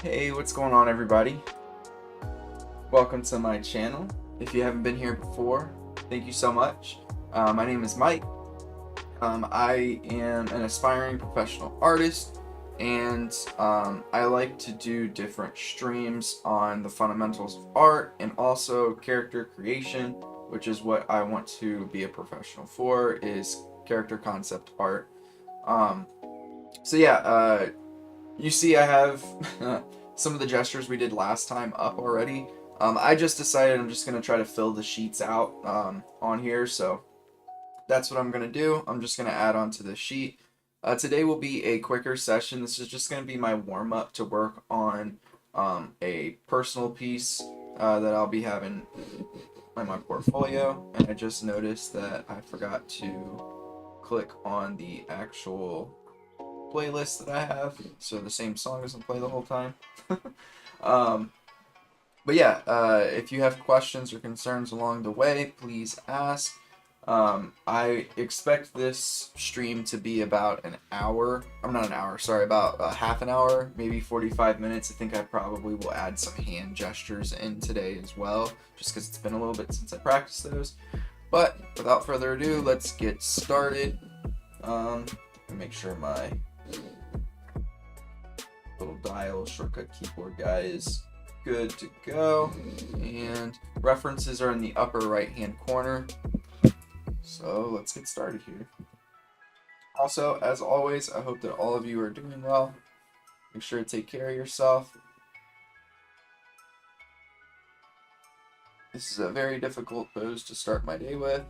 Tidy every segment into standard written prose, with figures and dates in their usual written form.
Hey, what's going on, everybody? Welcome to my channel. If you haven't been here before, thank you so much. My name is Mike. I am an aspiring professional artist, and I like to do different streams on the fundamentals of art and also character creation, which is what I want to be a professional for, is character concept art. So yeah, you see I have some of the gestures we did last time up already. I just decided I'm just going to try to fill the sheets out on here, so that's what I'm going to do. I'm just going to add on to the sheet. Today will be a quicker session. This is just going to be my warm-up to work on a personal piece that I'll be having in my portfolio, and I just noticed that I forgot to click on the actual playlist that I have, so the same song doesn't play the whole time. But yeah, if you have questions or concerns along the way, please ask. I expect this stream to be about an hour. I'm not an hour, sorry, about half an hour, maybe 45 minutes. I think I probably will add some hand gestures in today as well, just because it's been a little bit since I practiced those. But without further ado, let's get started. Make sure my little dial shortcut keyboard guy is good to go, and references are in the upper right hand corner. So let's get started here. Also, as always, I hope that all of you are doing well. Make sure to take care of yourself. This is a very difficult pose to start my day with.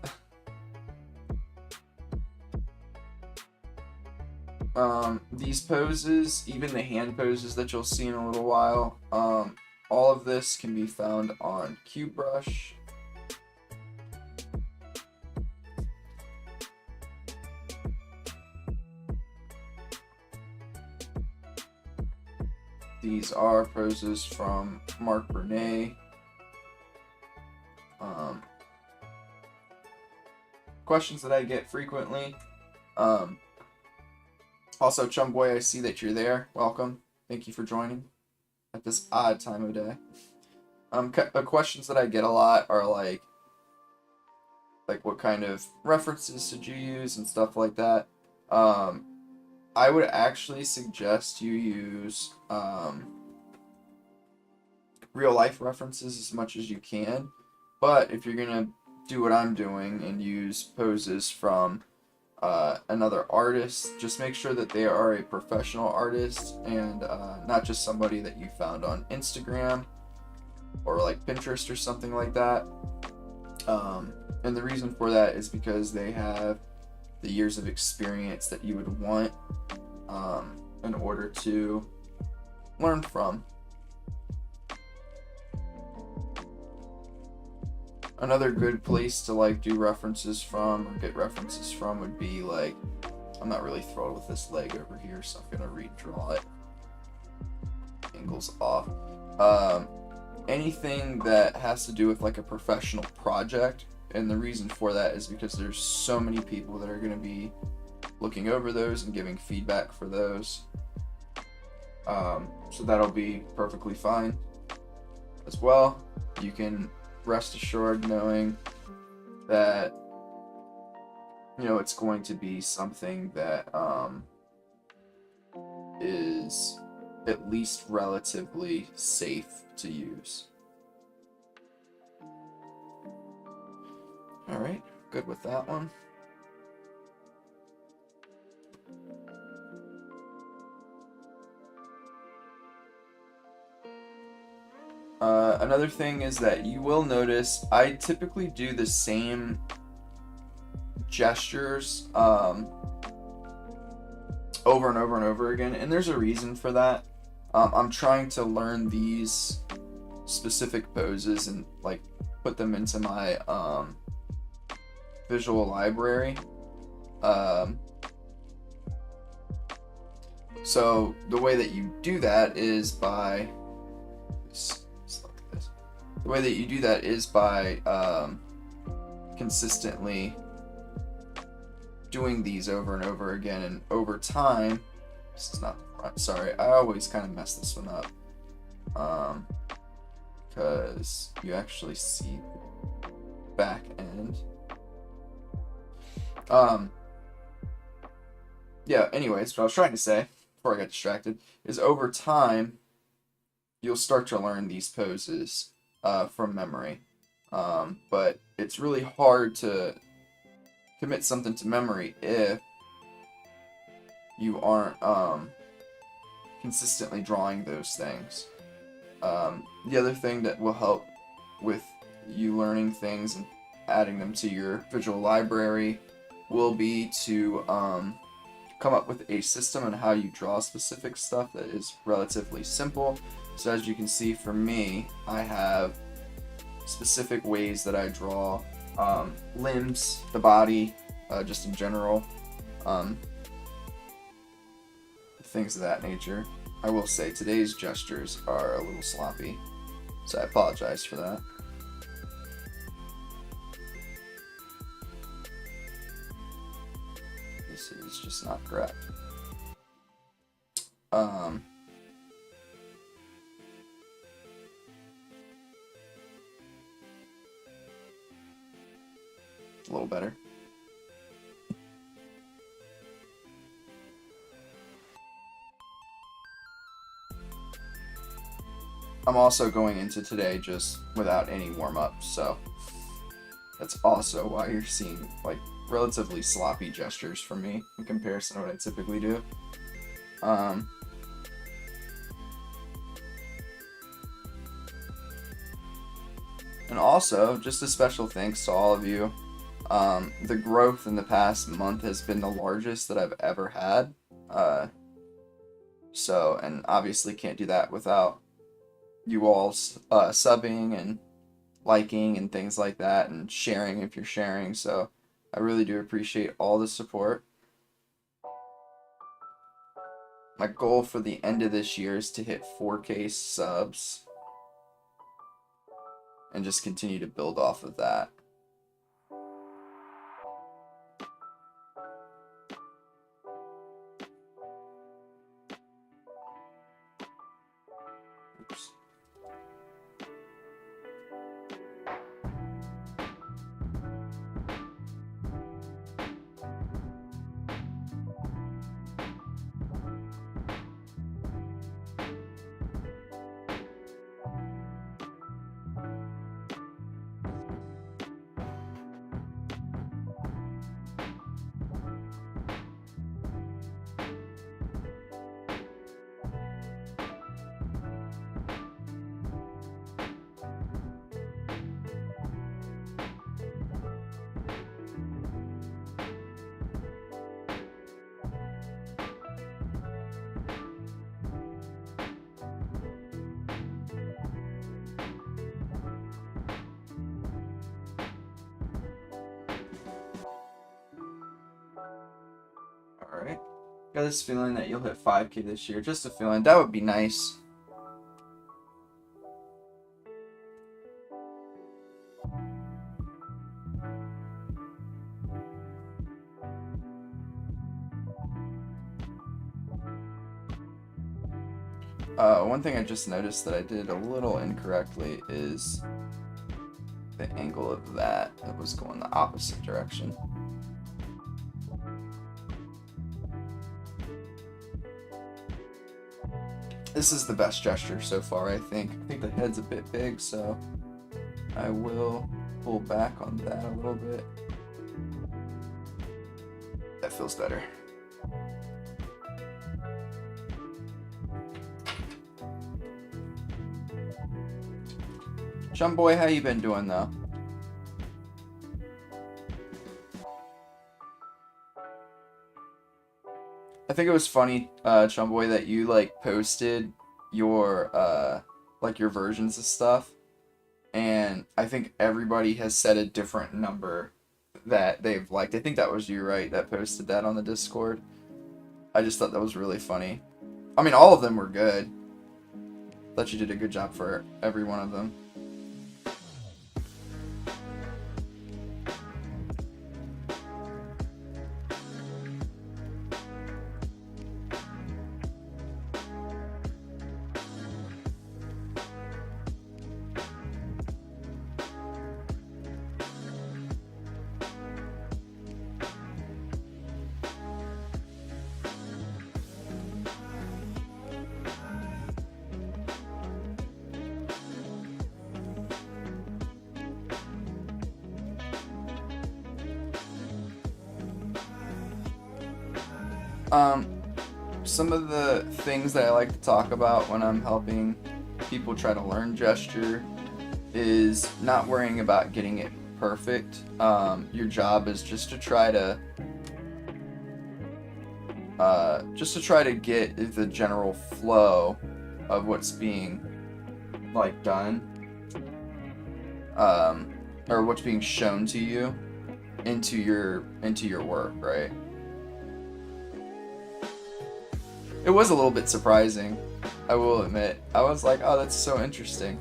These poses, even the hand poses that you'll see in a little while, all of this can be found on QBrush. These are poses from Mark Bernay. Questions that I get frequently. Also, Chumboy, I see that you're there. Welcome. Thank you for joining at this odd time of day. Questions that I get a lot are like what kind of references did you use and stuff like that. I would actually suggest you use real life references as much as you can, but if you're gonna do what I'm doing and use poses from another artist, just make sure that they are a professional artist and not just somebody that you found on Instagram or like Pinterest or something like that. And the reason for that is because they have the years of experience that you would want in order to learn from. Another good place to like do references from or get references from would be like, I'm not really thrilled with this leg over here, so I'm gonna redraw it. Angles off. Anything that has to do with like a professional project, and the reason for that is because there's so many people that are gonna be looking over those and giving feedback for those. So that'll be perfectly fine as well. You can rest assured knowing that it's going to be something that is at least relatively safe to use. Alright, good with that one. Another thing is that you will notice I typically do the same gestures over and over and over again, and there's a reason for that. I'm trying to learn these specific poses and like put them into my visual library. So the way that you do that is by consistently doing these over and over again, and over time, this is not the front, sorry, I always kind of mess this one up. because you actually see the back end. Yeah, anyways, what I was trying to say before I got distracted is over time you'll start to learn these poses from memory. But it's really hard to commit something to memory if you aren't consistently drawing those things. The other thing that will help with you learning things and adding them to your visual library will be to come up with a system on how you draw specific stuff that is relatively simple. So as you can see, for me, I have specific ways that I draw limbs, the body, just in general, things of that nature. I will say today's gestures are a little sloppy, so I apologize for that. This is just not correct. A little better. I'm also going into today just without any warm-up, so that's also why you're seeing like relatively sloppy gestures from me in comparison to what I typically do. And also, just a special thanks to all of you. The growth in the past month has been the largest that I've ever had. So, and obviously can't do that without you all subbing and liking and things like that, and sharing if you're sharing. So I really do appreciate all the support. My goal for the end of this year is to hit 4K subs and just continue to build off of that. Oops. Alright. Got this feeling that you'll hit 5K this year. Just a feeling. That would be nice. One thing I just noticed that I did a little incorrectly is the angle of that was going the opposite direction. This is the best gesture so far, I think. I think the head's a bit big, so I will pull back on that a little bit. That feels better. Chum boy, how you been doing though? I think it was funny, Chum boy, that you like posted your like your versions of stuff, and I think everybody has set a different number that they've liked. I think that was you, right, that posted that on the Discord. I just thought that was really funny. I mean, all of them were good. Thought you did a good job for every one of them. Some of the things that I like to talk about when I'm helping people try to learn gesture is not worrying about getting it perfect. Your job is just to try to get the general flow of what's being like done, or what's being shown to you into your work, right? It was a little bit surprising, I will admit. I was like, oh, that's so interesting.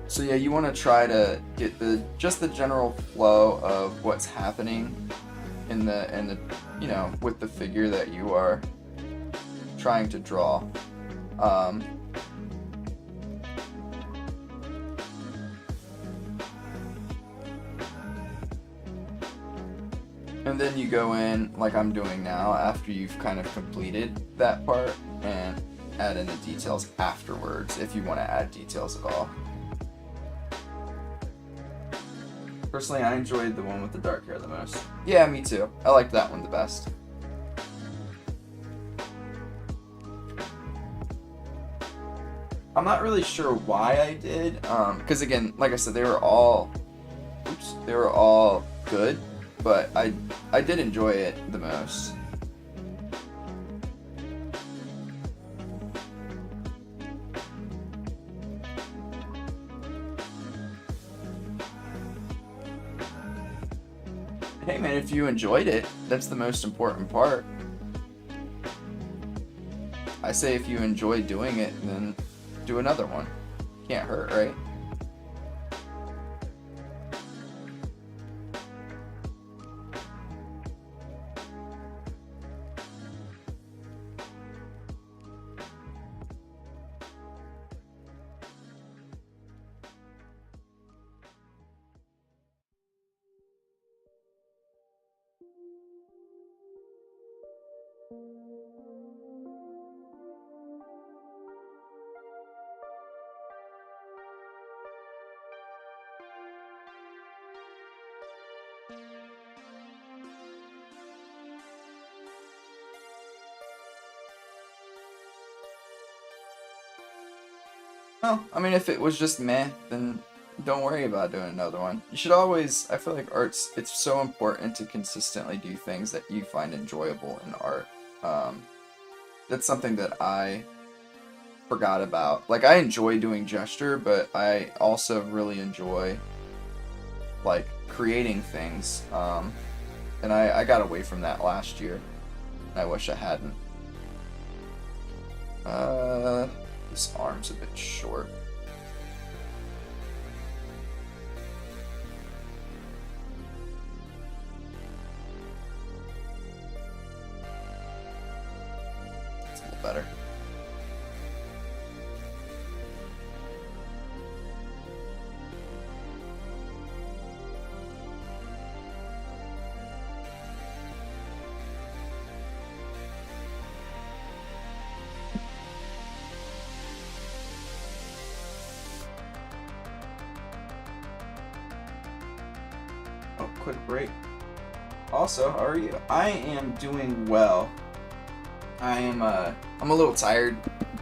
So yeah, you want to try to get the general flow of what's happening in the with the figure that you are trying to draw. And then you go in, like I'm doing now, after you've kind of completed that part, and add in the details afterwards, if you want to add details at all. Personally, I enjoyed the one with the dark hair the most. Yeah, me too. I liked that one the best. I'm not really sure why I did, because again, like I said, they were all good, but I did enjoy it the most. Hey man, if you enjoyed it, that's the most important part. I say if you enjoy doing it, then do another one. Can't hurt, right? Well, I mean, if it was just meh, then don't worry about doing another one. You should always, I feel like it's so important to consistently do things that you find enjoyable in art. That's something that I forgot about. Like, I enjoy doing gesture, but I also really enjoy, like, creating things. And I got away from that last year. I wish I hadn't. This arm's a bit short. It's a little better. Quick break. Also, how are you? I am doing well. I'm a little tired.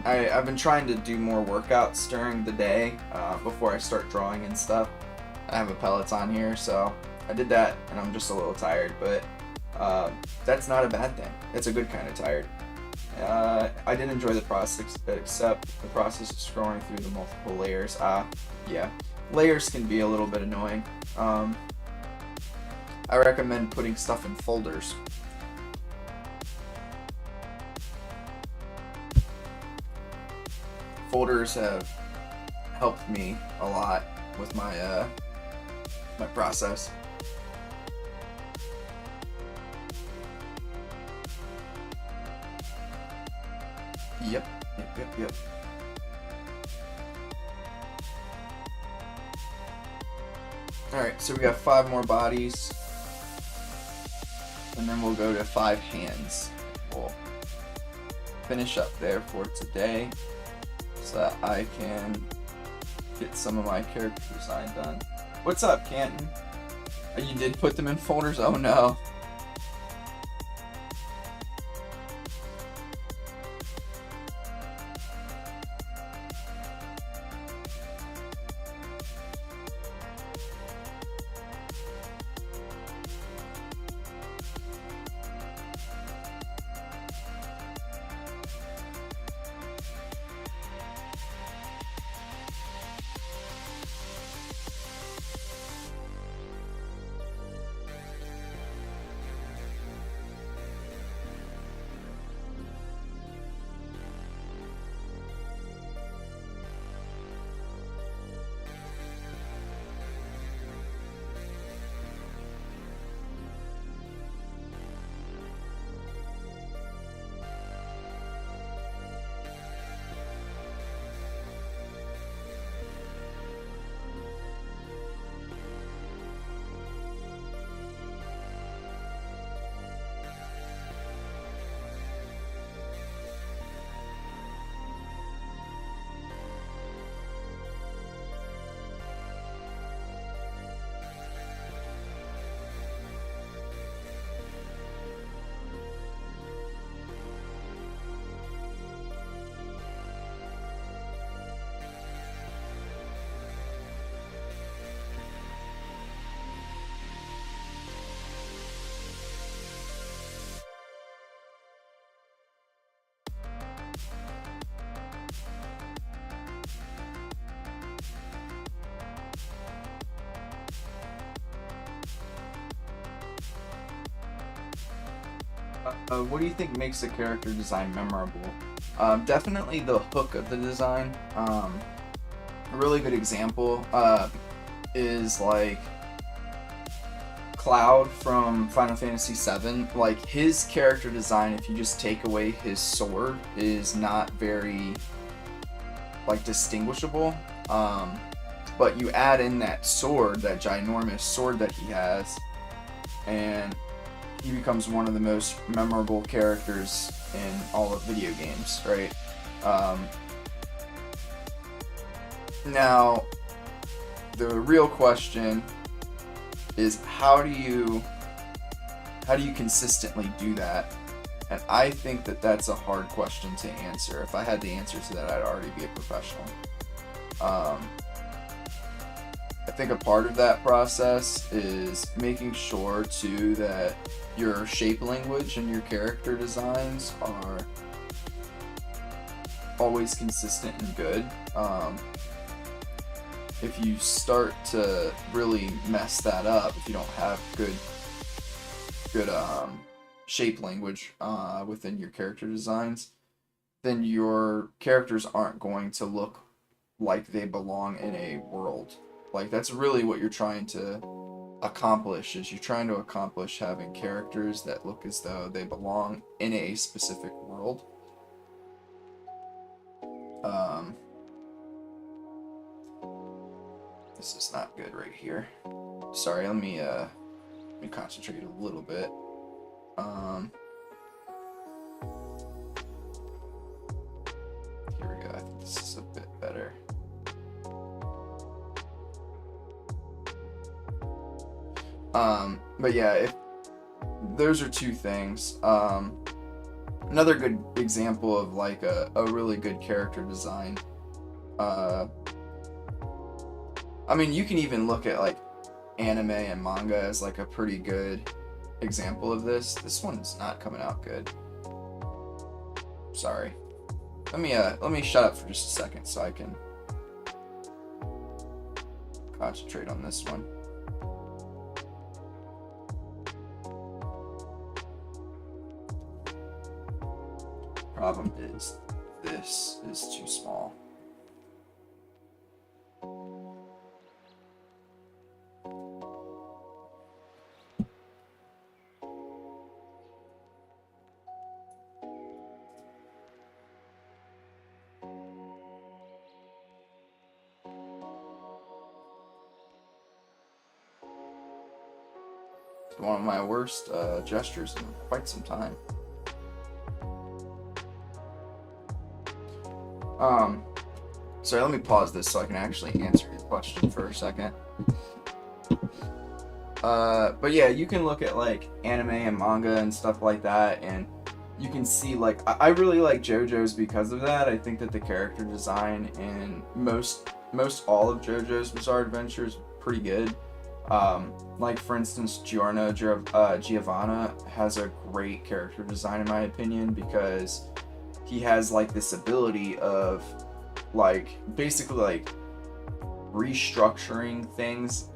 I've been trying to do more workouts during the day before I start drawing and stuff. I have a Peloton here, so I did that, and I'm just a little tired, but that's not a bad thing. It's a good kind of tired. I did enjoy the process, except the process of scrolling through the multiple layers. Yeah, layers can be a little bit annoying. I recommend putting stuff in folders. Folders have helped me a lot with my my process. Yep. Alright, so we got 5 more bodies. And then we'll go to 5 hands. Cool. finish up there for today so that I can get some of my character design done. What's up, Canton? Oh, you did put them in folders? Oh no. What do you think makes a character design memorable? Definitely the hook of the design. A really good example is like Cloud from Final Fantasy VII. Like his character design, if you just take away his sword, is not very like distinguishable. But you add in that sword, that ginormous sword that he has, and he becomes one of the most memorable characters in all of video games, right? Now, the real question is how do you consistently do that? And I think that that's a hard question to answer. If I had the answer to that, I'd already be a professional. I think a part of that process is making sure too that your shape language and your character designs are always consistent and good. If you start to really mess that up, if you don't have good shape language within your character designs, then your characters aren't going to look like they belong in a world. Like that's really what you're trying to accomplish, is you're trying to accomplish having characters that look as though they belong in a specific world. This is not good right here. Sorry, let me concentrate a little bit. Here we go. I think this is a bit better. But yeah, if those are two things. Another good example of like a really good character design. I mean, you can even look at like anime and manga as like a pretty good example of this. This one's not coming out good. Sorry. Let me shut up for just a second so I can concentrate on this one. Problem is, this is too small. It's one of my worst gestures in quite some time. Um, sorry, let me pause this so I can actually answer your question for a second. But yeah, you can look at like anime and manga and stuff like that, and you can see like I really like JoJo's because of that. I think that the character design in most all of JoJo's Bizarre Adventure is pretty good. Like for instance, Giovanna has a great character design in my opinion, because he has like this ability of like basically like restructuring things,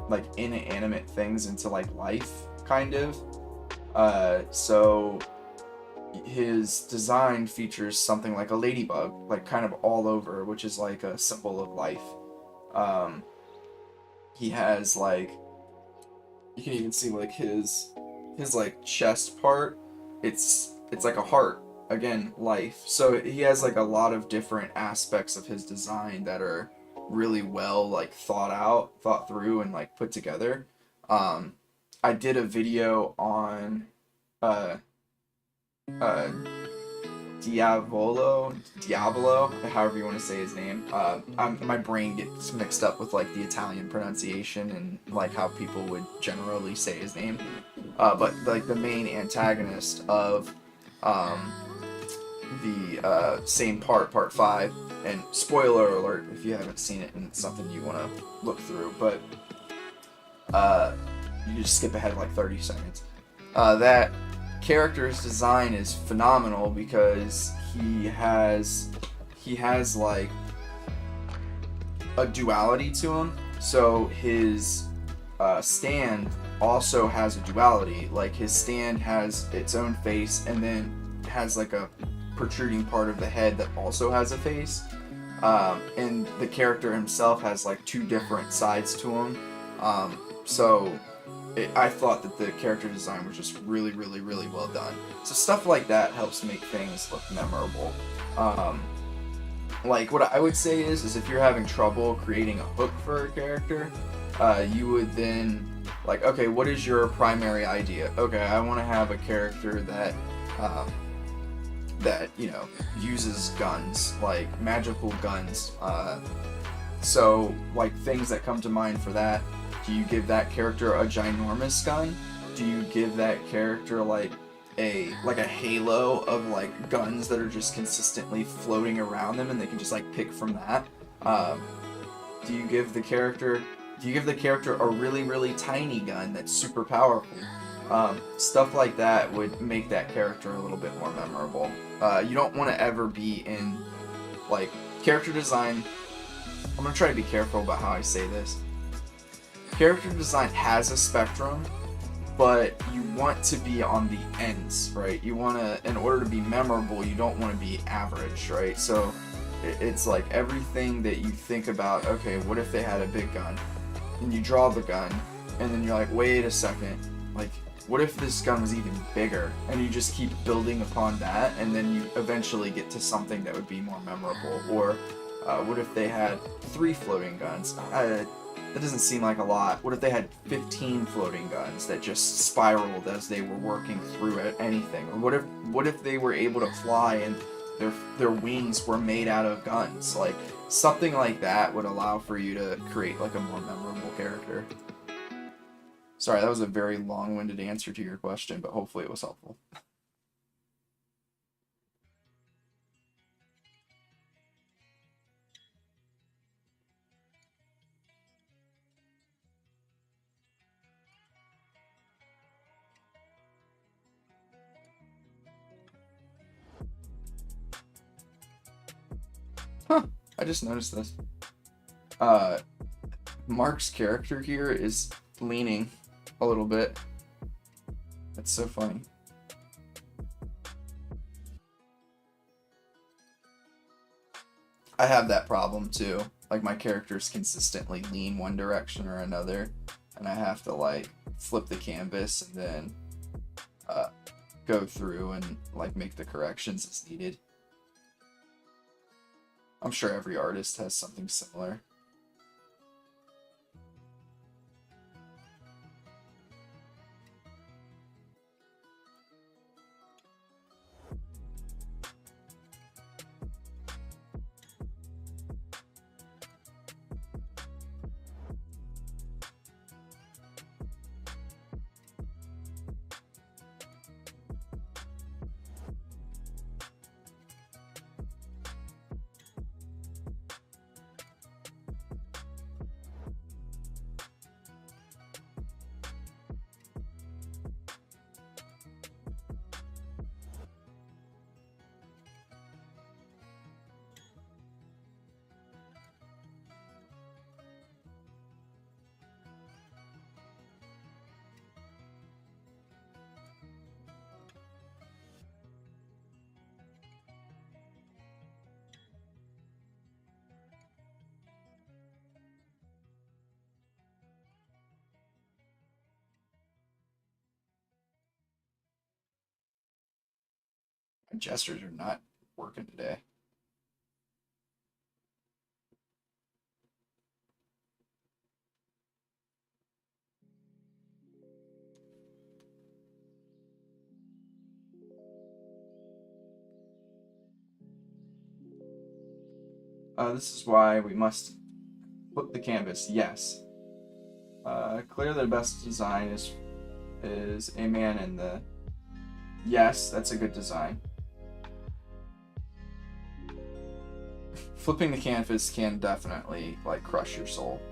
like inanimate things into like life, kind of. So his design features something like a ladybug, like kind of all over, which is like a symbol of life. He has like, you can even see like his like chest part. It's like a heart, again, life. So he has like a lot of different aspects of his design that are really well like thought through and like put together. I did a video on uh Diavolo, however you want to say his name. My brain gets mixed up with like the Italian pronunciation and like how people would generally say his name. But like the main antagonist of the same part 5, and spoiler alert if you haven't seen it and it's something you want to look through, but you just skip ahead like 30 seconds. That character's design is phenomenal because he has like a duality to him. So his stand also has a duality. Like his stand has its own face and then has like a protruding part of the head that also has a face. And the character himself has like 2 different sides to him. I thought that the character design was just really, really, really well done. So stuff like that helps make things look memorable. Like what I would say is if you're having trouble creating a hook for a character, you would then like, okay, what is your primary idea? Okay, I want to have a character that you know, uses guns, like magical guns. So like things that come to mind for that. Do you give that character a ginormous gun? Do you give that character like a halo of like guns that are just consistently floating around them and they can just like pick from that? Do you give the character a really, really tiny gun that's super powerful? Stuff like that would make that character a little bit more memorable. You don't want to ever be in like character design. I'm gonna try to be careful about how I say this. Character design has a spectrum, but you want to be on the ends, right? You want to, in order to be memorable, you don't want to be average, right? So it's like everything that you think about, okay, what if they had a big gun? And you draw the gun, and then you're like, wait a second, like, what if this gun was even bigger? And you just keep building upon that, and then you eventually get to something that would be more memorable. Or what if they had 3 floating guns? That doesn't seem like a lot. What if they had 15 floating guns that just spiraled as they were working through anything? Or what if they were able to fly and their wings were made out of guns? Like something like that would allow for you to create like a more memorable character. Sorry, that was a very long-winded answer to your question, but hopefully it was helpful. Huh, I just noticed this. Mark's character here is leaning a little bit. That's so funny. I have that problem too. Like my characters consistently lean one direction or another, and I have to like flip the canvas and then go through and like make the corrections as needed. I'm sure every artist has something similar. My gestures are not working today. This is why we must flip the canvas. Yes. Clear the best design is a man in the. Yes, that's a good design. Flipping the canvas can definitely like crush your soul.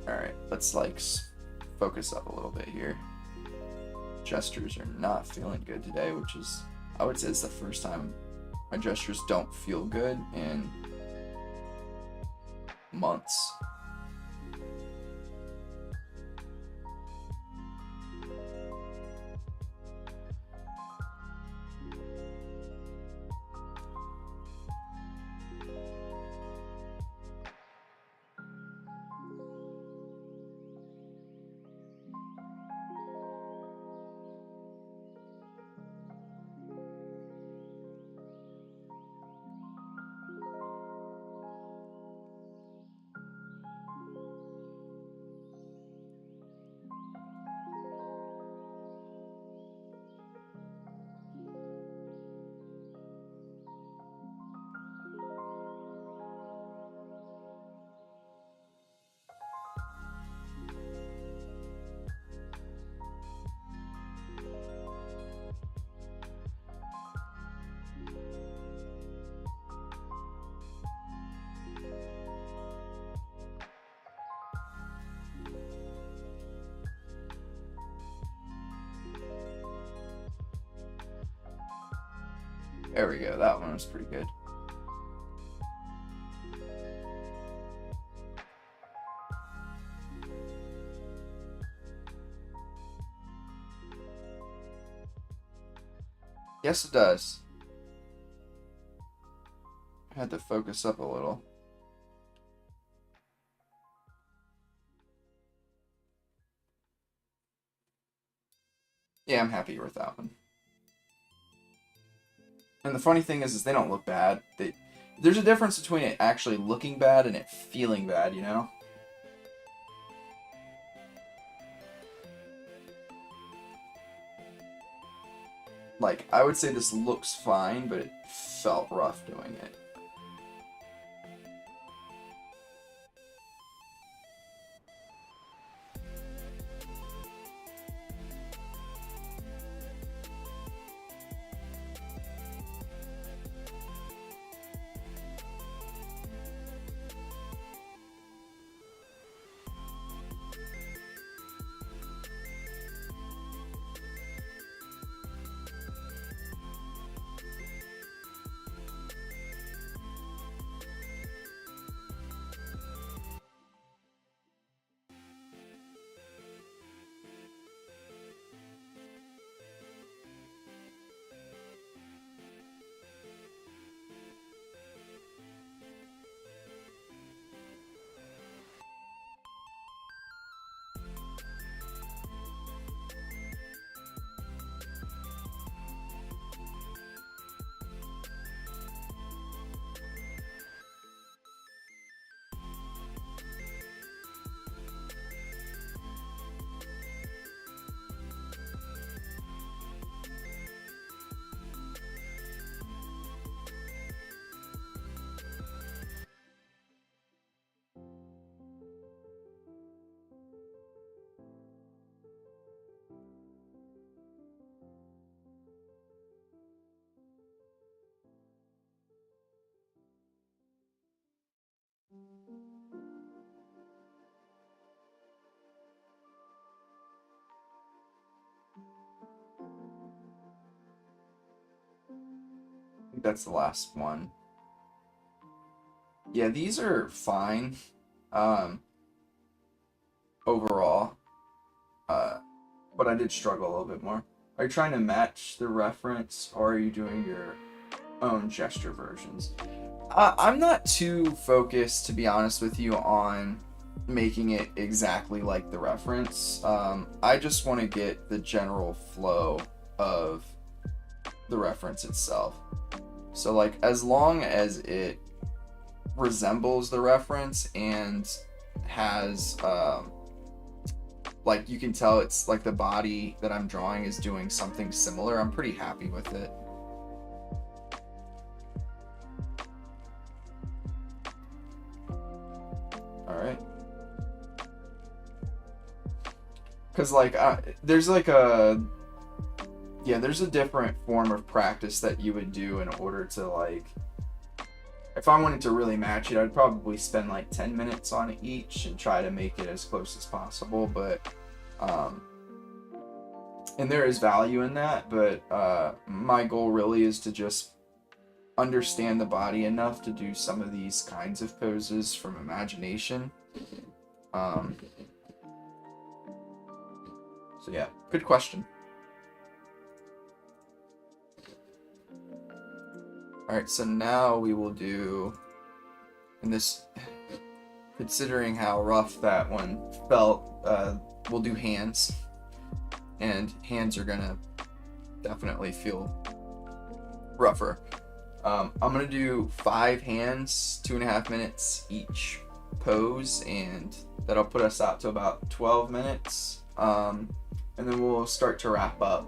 All right, let's like focus up a little bit here. Gestures are not feeling good today, which is, I would say, it's the first time my gestures don't feel good in months. There we go, that one was pretty good. Yes, it does. I had to focus up a little. Yeah, I'm happy with that one. And the funny thing is they don't look bad. There's a difference between it actually looking bad and it feeling bad, you know? Like, I would say this looks fine, but it felt rough doing it. I think that's the last one. Yeah, these are fine. Overall. But I did struggle a little bit more. Are you trying to match the reference, or are you doing your own gesture versions? I'm not too focused, to be honest with you, on making it exactly like the reference. I just want to get the general flow of the reference itself. So like as long as it resembles the reference and has like you can tell it's like the body that I'm drawing is doing something similar, I'm pretty happy with it. Alright. Because like there's like there's a different form of practice that you would do in order to like, if I wanted to really match it, I'd probably spend like 10 minutes on each and try to make it as close as possible. But and there is value in that, but my goal really is to just understand the body enough to do some of these kinds of poses from imagination. So yeah, good question. Alright, so now we will do, and this, considering how rough that one felt, we'll do hands. And hands are gonna definitely feel rougher. I'm gonna do 5 hands, 2.5 minutes each pose, and that'll put us out to about 12 minutes. And then we'll start to wrap up.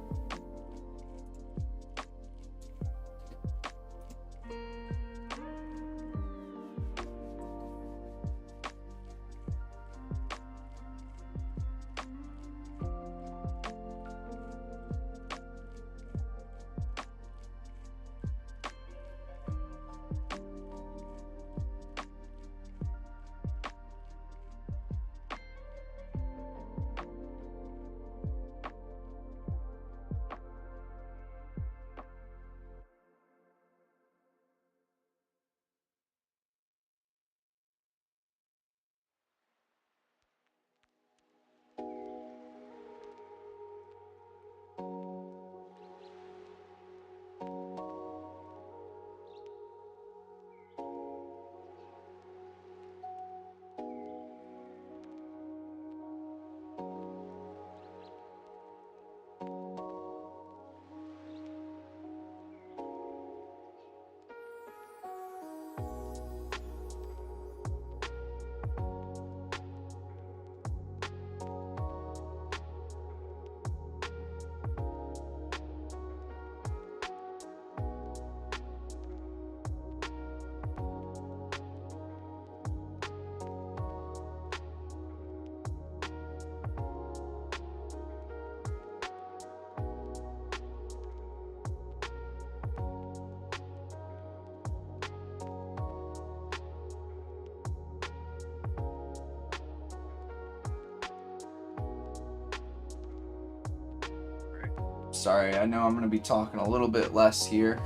Sorry, I know I'm going to be talking a little bit less here.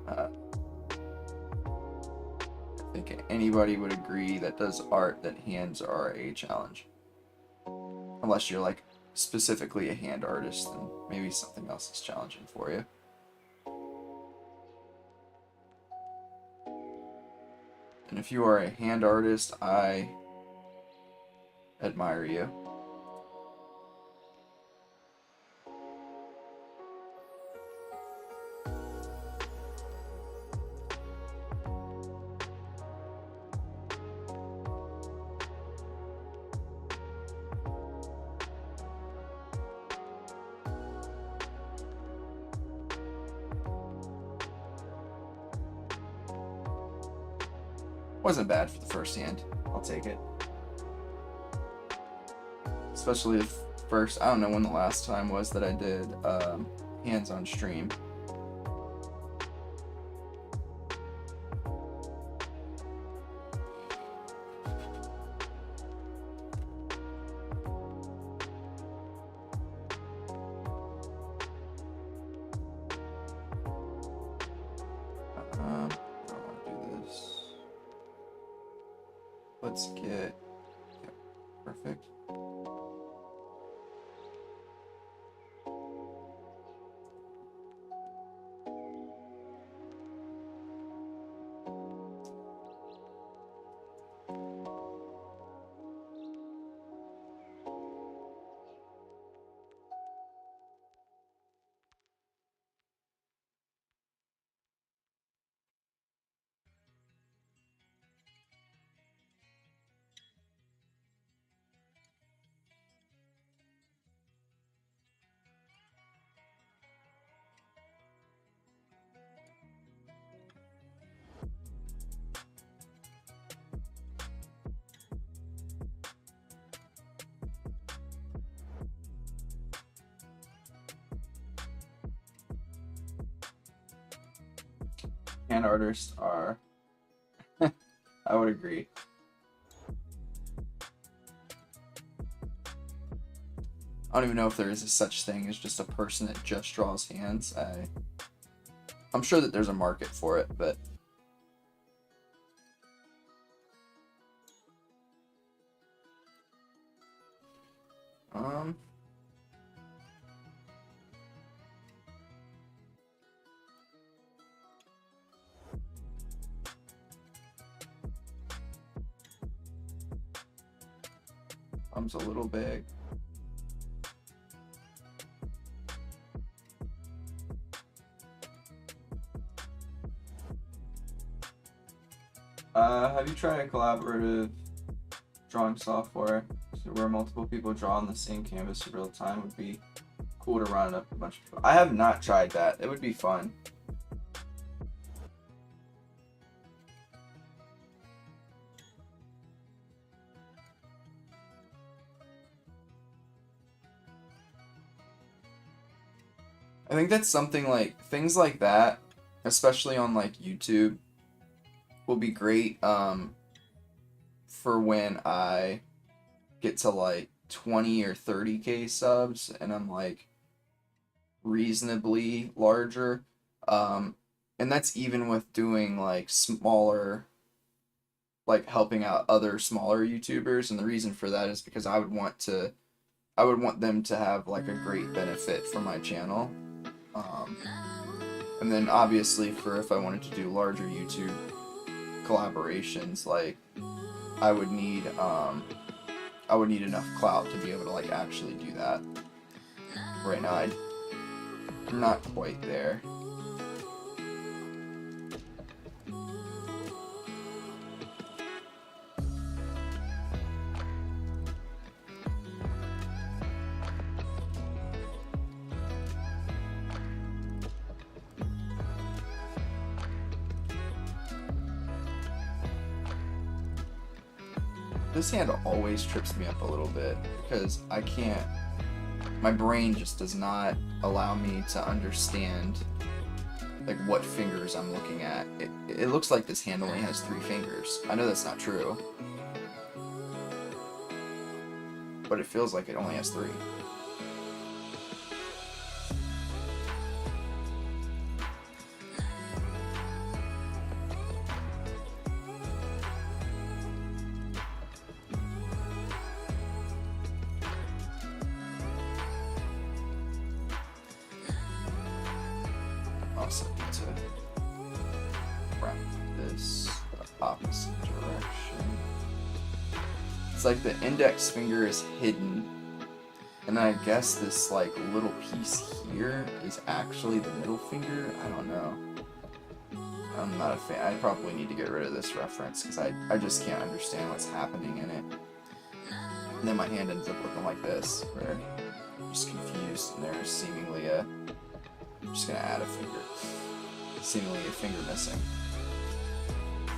I think anybody would agree that does art that hands are a challenge. Unless you're like specifically a hand artist, then maybe something else is challenging for you. And if you are a hand artist, I admire you. Wasn't bad for the first hand. I'll take it. Especially if first, I don't know when the last time was that I did hands on stream. Let's get perfect. fan artists are. I would agree. I don't even know if there is a such thing as just a person that just draws hands. I'm sure that there's a market for it, but thumb's a little big. Have you tried a collaborative drawing software where multiple people draw on the same canvas in real time? Would be cool to run up a bunch of people. I have not tried that. It would be fun. I think that's something like things like that, especially on like YouTube, will be great for when I get to like 20 or 30K subs and I'm like reasonably larger. And that's even with doing like smaller, like helping out other smaller YouTubers. And the reason for that is because I would want them to have like a great benefit from my channel. And then obviously for if I wanted to do larger YouTube collaborations, like I would need enough clout to be able to like actually do that. Right now I'm not quite there. This hand always trips me up a little bit because my brain just does not allow me to understand like what fingers I'm looking at. It looks like this hand only has 3 fingers. I know that's not true, but it feels like it only has 3. Also need to wrap this the opposite direction. It's like the index finger is hidden, and I guess this like little piece here is actually the middle finger. I don't know. I'm not a fan. I probably need to get rid of this reference because I just can't understand what's happening in it. And then my hand ends up looking like this, where I'm just confused, and there's seemingly I'm just gonna add a finger. Seemingly a finger missing.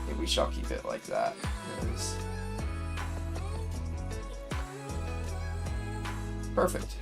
Maybe we shall keep it like that. Perfect.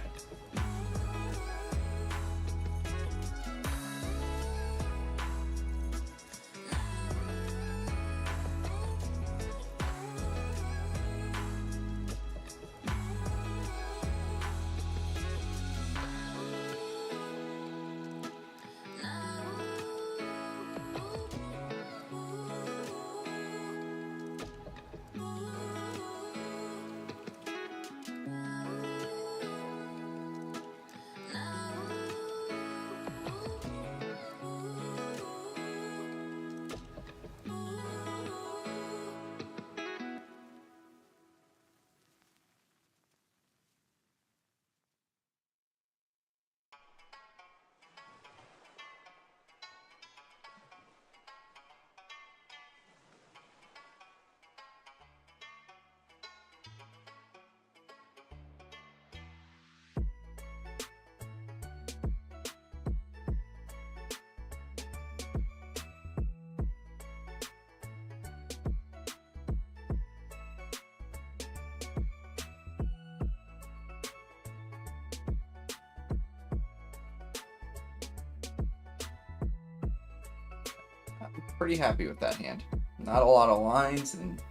pretty happy with that hand. Not a lot of lines, and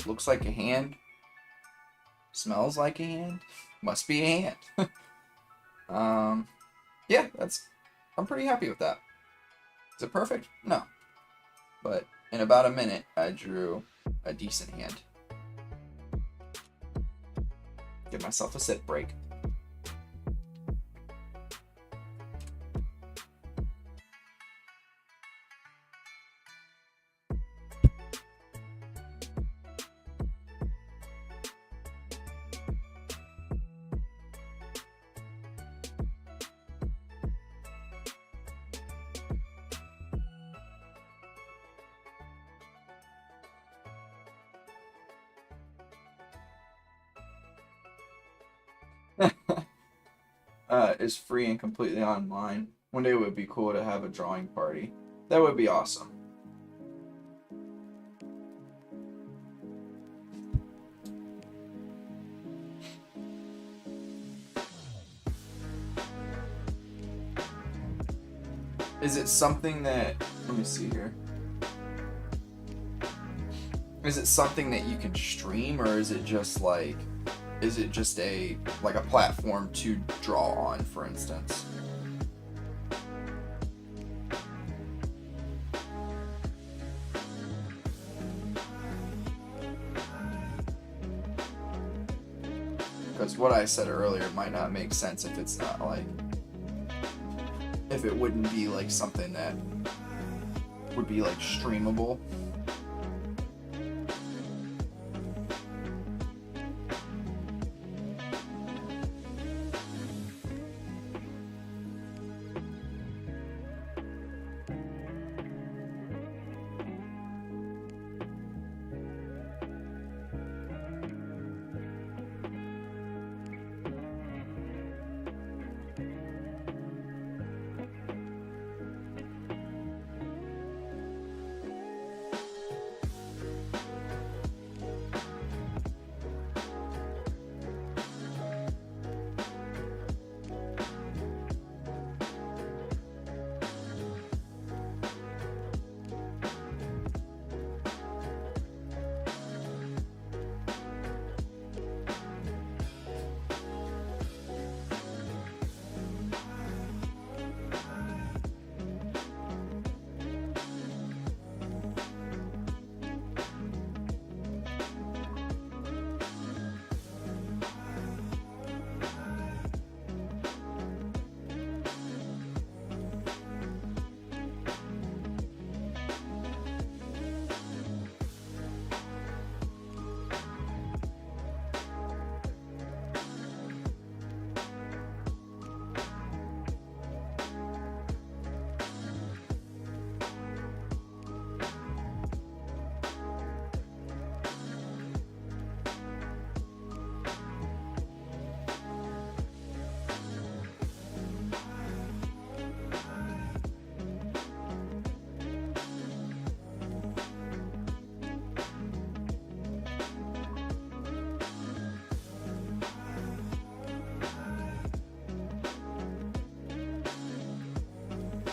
looks like a hand. Smells like a hand. Must be a hand. Yeah, I'm pretty happy with that. Is it perfect? No. But in about a minute, I drew a decent hand. Give myself a sip break. Is free and completely online. One day it would be cool to have a drawing party. That would be awesome. Is it something that, let me see here. Is it something that you can stream, or is it just like, is it just a platform to draw on, for instance? Because what I said earlier might not make sense if it's not like, if it wouldn't be like something that would be like streamable.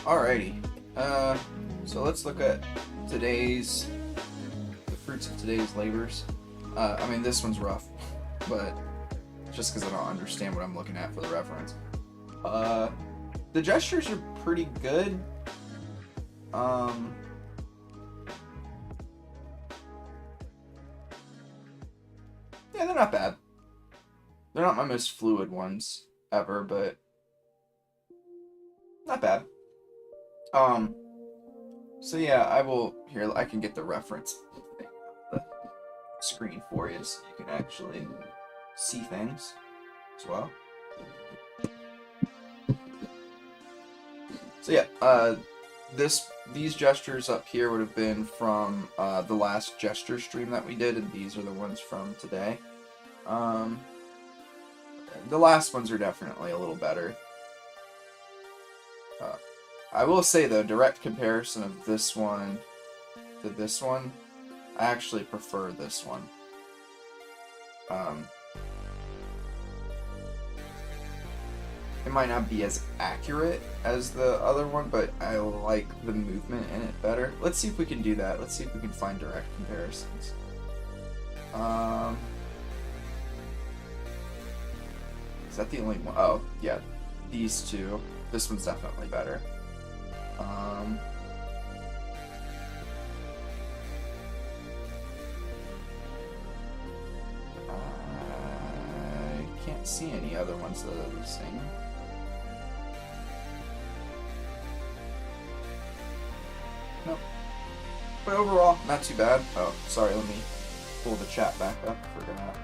Alrighty, so let's look at the fruits of today's labors. I mean, this one's rough, but just because I don't understand what I'm looking at for the reference. The gestures are pretty good. Yeah, they're not bad. They're not my most fluid ones ever, but not bad. So yeah, I can get the reference the screen for you so you can actually see things as well. So yeah, these gestures up here would have been from the last gesture stream that we did, and these are the ones from today. The last ones are definitely a little better. I will say though, direct comparison of this one to this one, I actually prefer this one. In might not be as accurate as the other one, but I like the movement in it better. Let's see if we can do that. Let's see if we can find direct comparisons. Is that the only one? Oh, yeah, these two. This one's definitely better. I can't see any other ones that are the same. Nope. But overall, not too bad. Oh, sorry, let me pull the chat back up. Forgot.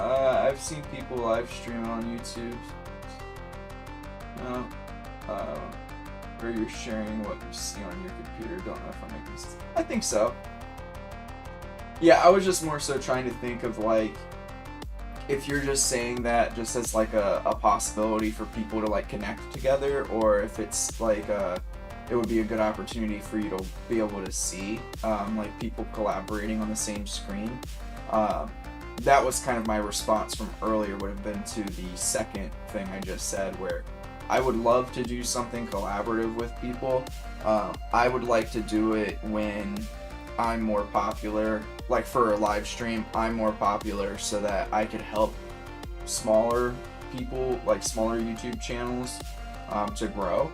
I've seen people live stream on YouTube. No. Where you're sharing what you see on your computer. Don't know if I'm making sense. I think so. Yeah, I was just more so trying to think of like, if you're just saying that just as like a possibility for people to like connect together, or if it's like it would be a good opportunity for you to be able to see like people collaborating on the same screen. That was kind of my response from earlier, would have been to the second thing I just said, where I would love to do something collaborative with people. I would like to do it when I'm more popular, like for a live stream, I'm more popular so that I could help smaller people, like smaller YouTube channels, to grow.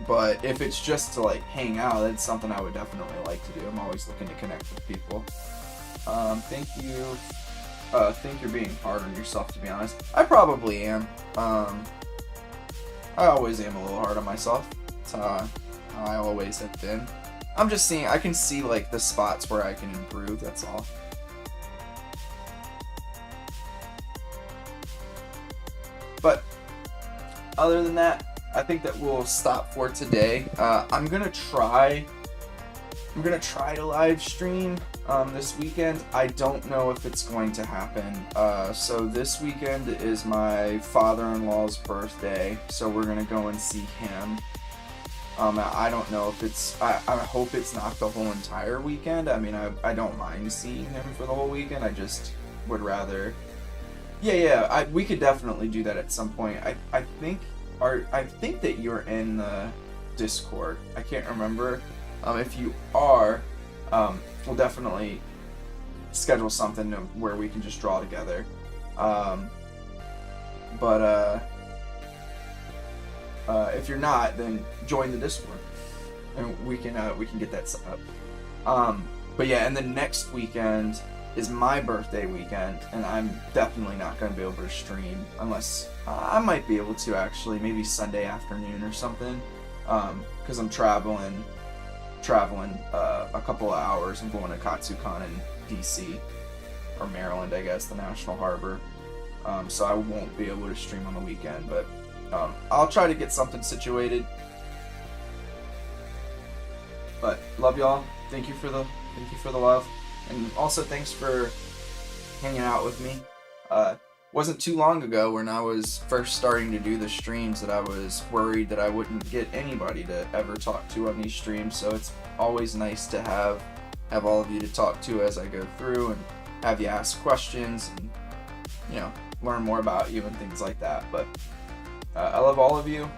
But if it's just to like hang out, that's something I would definitely like to do. I'm always looking to connect with people. Thank you. Think you're being hard on yourself, to be honest. I probably am. I always am a little hard on myself. It's how I always have been. I'm just seeing, I can see like the spots where I can improve, that's all. But other than that, I think that we'll stop for today. I'm gonna try to live stream this weekend. I don't know if it's going to happen. So this weekend is my father-in-law's birthday, so we're gonna go and see him. I don't know if it's, I hope it's not the whole entire weekend. I mean, I don't mind seeing him for the whole weekend. I just would rather, we could definitely do that at some point. I think that you're in the Discord. I can't remember. If you are, we'll definitely schedule something where we can just draw together. If you're not, then join the Discord, and we can get that set up. But yeah, and the next weekend is my birthday weekend, and I'm definitely not going to be able to stream unless I might be able to, actually, maybe Sunday afternoon or something, because I'm traveling a couple of hours. I'm going to KatsuCon in DC, or Maryland, I guess, the National Harbor. So I won't be able to stream on the weekend, but I'll try to get something situated. But love y'all. Thank you for the love, and also thanks for hanging out with me. Wasn't too long ago when I was first starting to do the streams that I was worried that I wouldn't get anybody to ever talk to on these streams. So it's always nice to have all of you to talk to as I go through, and have you ask questions, and learn more about you and things like that. But I love all of you.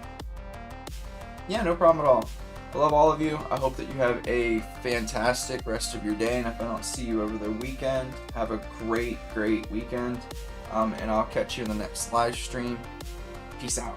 Yeah, no problem at all. I love all of you. I hope that you have a fantastic rest of your day, and if I don't see you over the weekend, have a great weekend. And I'll catch you in the next live stream. Peace out.